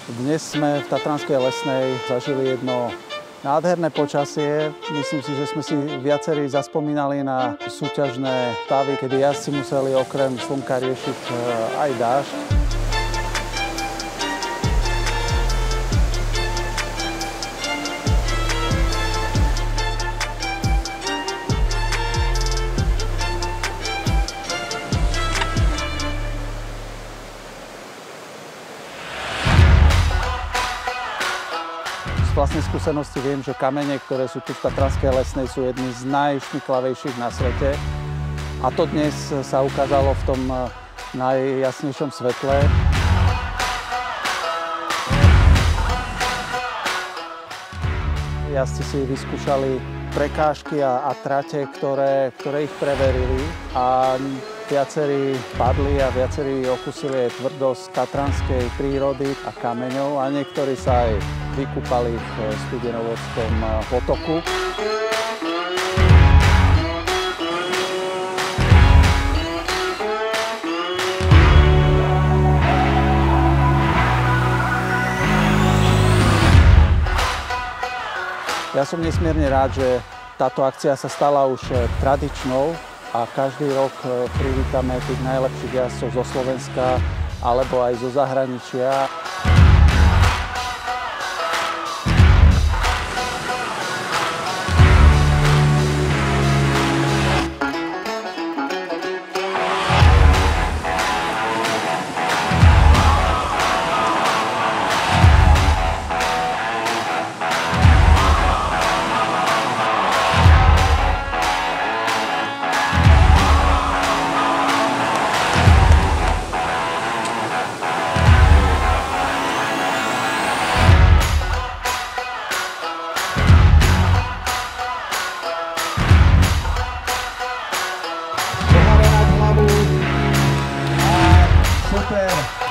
Dnes sme v Tatranskej lesnej zažili jedno nádherné počasie. Myslím si, že sme si viacerí zaspomínali na súťažné stavy, kedy jazdci museli okrem slnka riešiť aj dážď. Z vlastnej skúsenosti viem, že kamene, ktoré sú tu v Tatranskej lesnej, sú jedny z najšmyklavejších na svete. A to dnes sa ukázalo v tom najjasnejšom svetle. Jazdci si vyskúšali prekážky a trate, ktoré ich preverili. A viacerí padli a viacerí okusili aj tvrdosť tatranskej prírody a kameňov a niektorí sa aj vykúpali v Studenovodskom potoku. Ja som nesmierne rád, že táto akcia sa stala už tradičnou a každý rok privítame tých najlepších jazdcov zo Slovenska alebo aj zo zahraničia. Super.